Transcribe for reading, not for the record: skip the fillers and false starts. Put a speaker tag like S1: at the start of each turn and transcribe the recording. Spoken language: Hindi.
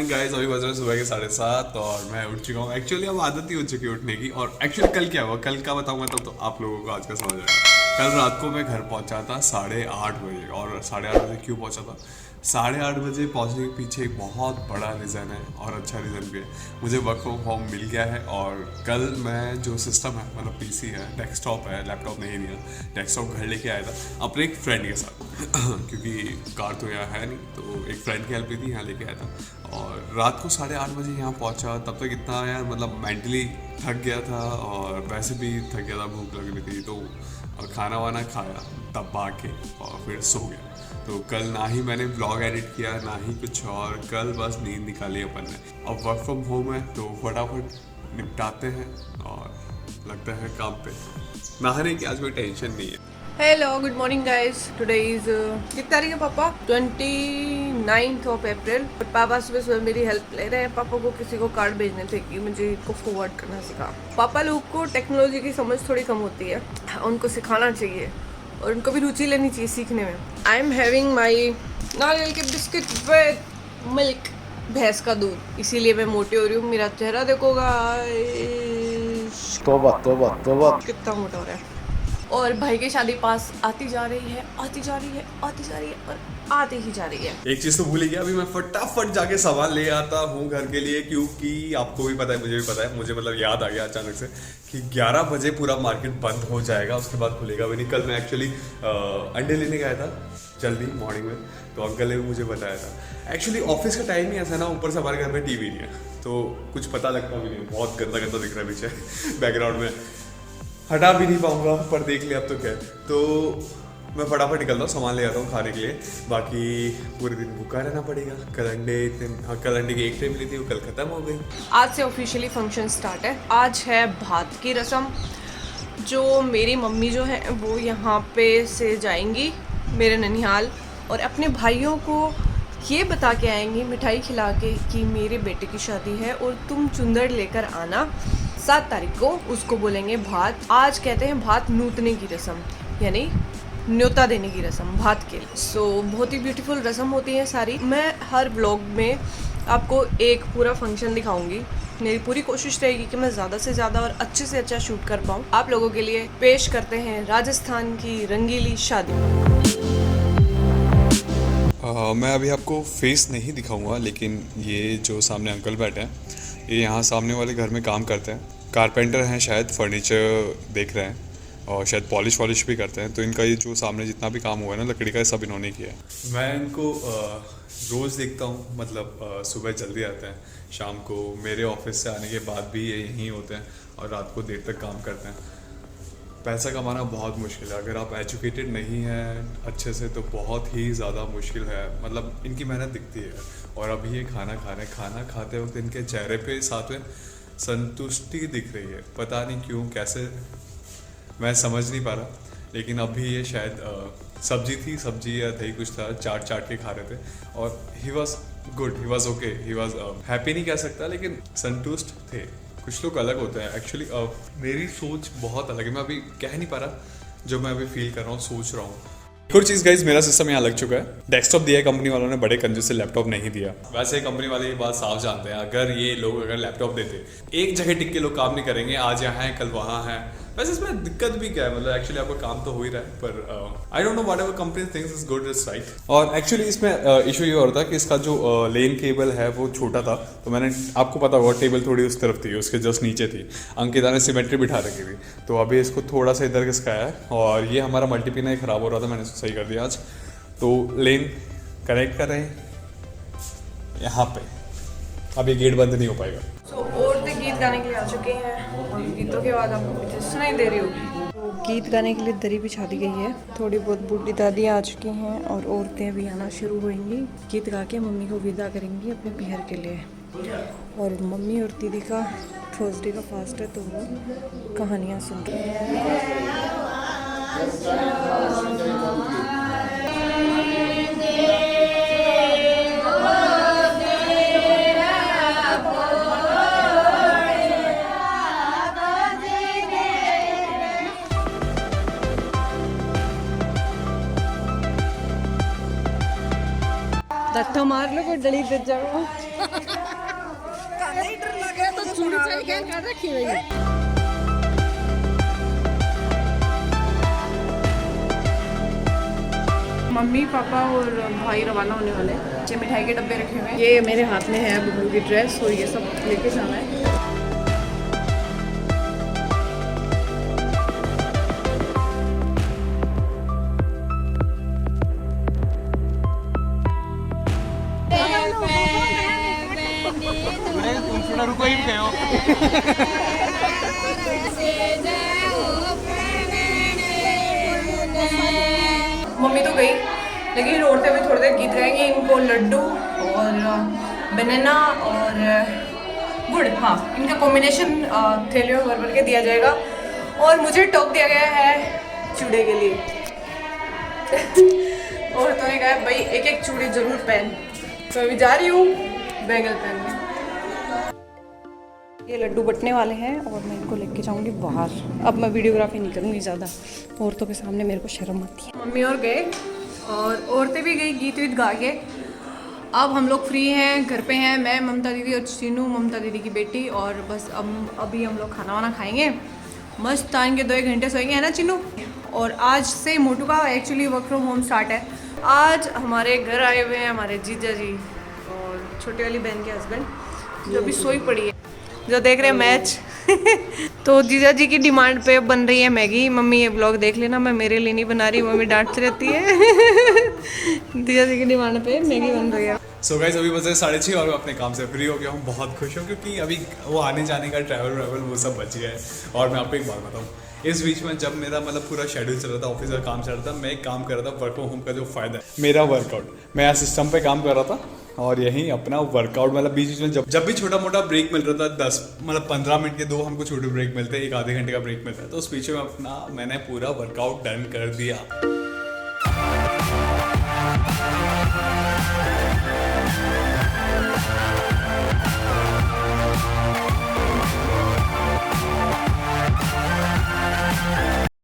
S1: मॉर्निंग गाइस, अभी बज रहे हैं सुबह के 7:30 और मैं उठ चुका हूँ। एक्चुअली अब आदत ही हो चुकी है उठने की। और एक्चुअली कल क्या हुआ, कल का बताऊंगा तब तो आप लोगों को आज का समझ आएगा। कल रात को मैं घर पहुंचा था 8:30 बजे। और 8:30 बजे क्यों पहुंचा था? 8:30 बजे पहुंचने के पीछे एक बहुत बड़ा रीज़न है और अच्छा रीज़न भी है। मुझे वर्क फ्रॉम होम मिल गया है और कल मैं जो सिस्टम है, मतलब पीसी है, डेस्कटॉप है, लैपटॉप नहीं दिया, डेस्कटॉप घर लेके आया था अपने एक फ्रेंड के साथ क्योंकि कार तो यहाँ है नहीं, तो एक फ्रेंड की हेल्प भी थी, यहाँ लेके आया था। और रात को 8:30 बजे यहाँ पहुँचा। तब तक इतना यार मतलब मेंटली थक गया था और वैसे भी थक गया था, भूख लग रही थी, तो और खाना वाना खाया तब आके और फिर सो गया। तो कल ना ही मैंने ब्लॉग एडिट किया ना ही कुछ और, कल बस नींद निकाली अपन ने। अब वर्क फ्रॉम होम है तो फटाफट निपटाते हैं और लगता है काम पे। नहाने की आज कोई टेंशन नहीं है।
S2: Hello good morning guys. Today is कितनी तारीख है पापा? 29 ऑफ अप्रैल। पापा सुबह सुबह मेरी हेल्प ले रहे हैं। पापा को किसी को कार्ड भेजने थे कि मुझे इसको फॉरवर्ड करना सिखा। पापा लोग को टेक्नोलॉजी की समझ थोड़ी कम होती है, उनको सिखाना चाहिए और उनको भी रुचि लेनी चाहिए सीखने में। आई एम हैविंग माई नारियल के बिस्किट विद मिल्क, भैंस का दूध, इसीलिए मैं मोटी हो रही हूँ। मेरा चेहरा देखो गाइस,
S3: तोबा तोबा तोबा।
S2: कितना मोटा हो रहा है। और भाई की शादी पास आती जा रही है, आती जा रही है, आती जा रही है और आती ही जा रही है।
S1: एक चीज तो भूल ही गया, अभी मैं फटाफट जाके सामान ले आता हूँ घर के लिए, क्योंकि आपको भी पता है, मुझे भी पता है, मुझे मतलब याद आ गया अचानक से कि 11 बजे पूरा मार्केट बंद हो जाएगा, उसके बाद खुलेगा भी नहीं। कल मैं एक्चुअली अंडे लेने गया था जल्दी मॉर्निंग में, तो अंकल ने भी मुझे बताया था। एक्चुअली ऑफिस का टाइम ही ऐसा ना, ऊपर से हमारे घर में टीवी नहीं है तो कुछ पता लगता भी नहीं, बहुत गंदा गंदा दिख रहा है पीछे बैकग्राउंड में, हटा भी नहीं पाऊंगा, पर देख लिया अब तो क्या है। तो मैं फटाफट निकलता हूँ, सामान ले आता हूँ खाने के लिए, बाकी पूरे दिन भूखा रहना पड़ेगा। कल अंडे की एक ट्रे मिली थी, वो कल खत्म हो गई।
S2: आज से ऑफिशियली फंक्शन स्टार्ट है। आज है भात की रस्म। जो मेरी मम्मी जो है वो यहाँ पे से जाएंगी मेरे ननिहाल और अपने भाइयों को ये बता के आएंगी मिठाई खिला के कि मेरे बेटे की शादी है और तुम चुंदड़ लेकर आना। 7 तारीख को उसको बोलेंगे भात। आज कहते हैं भात नूतने की रस्म, यानी न्योता देने की रस्म भात के लिए। सो बहुत ही ब्यूटीफुल रस्म होती है सारी। मैं हर व्लॉग में आपको एक पूरा फंक्शन दिखाऊंगी। मेरी पूरी कोशिश रहेगी कि मैं ज़्यादा से ज़्यादा और अच्छे से अच्छा शूट कर पाऊँ। आप लोगों के लिए पेश करते हैं राजस्थान की रंगीली शादी।
S1: मैं अभी आपको फेस नहीं दिखाऊंगा, लेकिन ये जो सामने अंकल बैठे हैं, ये यहाँ सामने वाले घर में काम करते हैं, कारपेंटर हैं शायद, फर्नीचर देख रहे हैं और शायद पॉलिश वॉलिश भी करते हैं। तो इनका ये जो सामने जितना भी काम हुआ है ना लकड़ी का, सब इन्होंने किया है। मैं इनको रोज़ देखता हूँ, मतलब सुबह जल्दी आते हैं, शाम को मेरे ऑफिस से आने के बाद भी ये यहीं होते हैं और रात को देर तक काम करते हैं। पैसा कमाना बहुत मुश्किल है, अगर आप एजुकेटेड नहीं हैं अच्छे से तो बहुत ही ज़्यादा मुश्किल है। मतलब इनकी मेहनत दिखती है। और अभी ये खाना खाते वक्त इनके चेहरे पे साथ में संतुष्टि दिख रही है, पता नहीं क्यों, कैसे, मैं समझ नहीं पा रहा। लेकिन अभी ये शायद सब्जी या दही कुछ था, चाट के खा रहे थे और he was good, he was okay, he was happy नहीं कह सकता, लेकिन संतुष्ट थे। कुछ लोग अलग होते हैं एक्चुअली। मेरी सोच बहुत अलग है, मैं अभी कह नहीं पा रहा जो मैं अभी फील कर रहा हूँ, सोच रहा हूँ। एक और चीज़ गाइज, मेरा सिस्टम यहाँ लग चुका है। डेस्कटॉप दिया है कंपनी वालों ने, बड़े कंजूस से लैपटॉप नहीं दिया। वैसे कंपनी वाले ये बात साफ जानते हैं, अगर ये लोग अगर लैपटॉप देते, एक जगह टिक के लोग काम नहीं करेंगे, आज यहाँ है कल वहाँ है। वैसे इसमें दिक्कत भी क्या है, मतलब एक्चुअली आपका काम तो हो ही रहा है, पर I don't know whatever company thinks is good is right. और एक्चुअली इसमें इशू ये हो रहा था कि इसका जो लेन केबल है वो छोटा था, तो मैंने, आपको पता होगा टेबल थोड़ी उस तरफ थी, उसके जस्ट नीचे थी, अंकिता ने सिमेट्री बिठा रखी थी, तो अभी इसको थोड़ा सा इधर खिसकाया है और ये हमारा मल्टीपिन ही ख़राब हो रहा था, मैंने इसको सही कर दिया आज। तो लेन कनेक्ट कर रहे हैं यहाँ पे, अब ये गेट बंद नहीं हो पाएगा।
S2: औरतें गीत गाने के लिए आ चुके हैं और गीतों के बाद आपको पीछे सुनाई दे रही होगी। तो गीत गाने के लिए दरी बिछा दी गई है। थोड़ी बहुत बूढ़ी दादी आ चुकी हैं और औरतें भी आना शुरू होंगी। गीत गा के मम्मी को विदा करेंगी अपने पीहर के लिए। और मम्मी और दीदी का थर्सडे का फास्ट है, तो वो कहानियाँ सुन रही हैं। धक्का मार लो, कोई डली दे जाओ।
S3: कर रखी हुई है।
S2: मम्मी पापा और भाई रवाना होने वाले हैं। नीचे मिठाई के डब्बे रखे हुए हैं। ये मेरे हाथ में है बबलू की ड्रेस और ये सब लेके जाना है। मम्मी तो गई, लेकिन रोड पे भी थोड़ी देर गीत गाएंगे। इनको लड्डू और बनाना और गुड़, हाँ, इनका कॉम्बिनेशन थैलियों में भर भर के दिया जाएगा। और मुझे टोक दिया गया है चूड़े के लिए। और तो ने कहा भाई एक एक चूड़ी जरूर पहन। तो अभी जा रही हूँ बैंगल पहनने। ये लड्डू बटने वाले हैं और मैं इनको लेके जाऊंगी बाहर। अब मैं वीडियोग्राफी नहीं करूंगी ज़्यादा, औरतों के सामने मेरे को शर्म आती है। मम्मी और गए और औरतें भी गई गीत वीत गा के। अब हम लोग फ्री हैं, घर पे हैं, मैं, ममता दीदी और चीनू, ममता दीदी की बेटी। और बस अभी हम लोग खाना वाना खाएंगे, मस्त तान के 2 घंटे सोएंगे, है ना चीनू। और आज से मोटू का actually work from home start है। आज हमारे घर आए हुए हैं हमारे जीजा जी और छोटी वाली बहन के हस्बैंड, जो अभी सोई पड़ी है, जो देख रहे हैं मैच। तो जीजा जी की डिमांड पे बन रही है मैगी। मम्मी ये ब्लॉग देख लेना, मैं मेरे लिए नहीं बना रही, मम्मी डांटती रहती है। जीजा जी की डिमांड पे मैगी बन रही है।
S1: सो गाइस अभी बजे 6:30 और मैं अपने काम से फ्री हो गया हूँ। बहुत खुश हूँ क्योंकि अभी वो आने जाने का ट्रैवल वो सब बच गया है। और मैं आपको एक बात बताऊँ, इस बीच में जब मेरा मतलब पूरा शेड्यूल चल रहा था, ऑफिस का काम चल रहा था, मैं एक काम कर रहा था वर्क फ्रॉम होम का। जो फ़ायदा है मेरा वर्कआउट, मैं यहाँ सिस्टम पे काम कर रहा था और यहीं अपना वर्कआउट मतलब बीच में जब भी छोटा मोटा ब्रेक मिल रहा था, 15 मिनट के 2 हमको छोटे ब्रेक मिलते हैं, 1 आधे घंटे का ब्रेक मिलता है, तो उस बीच में मैंने पूरा वर्कआउट डन कर दिया।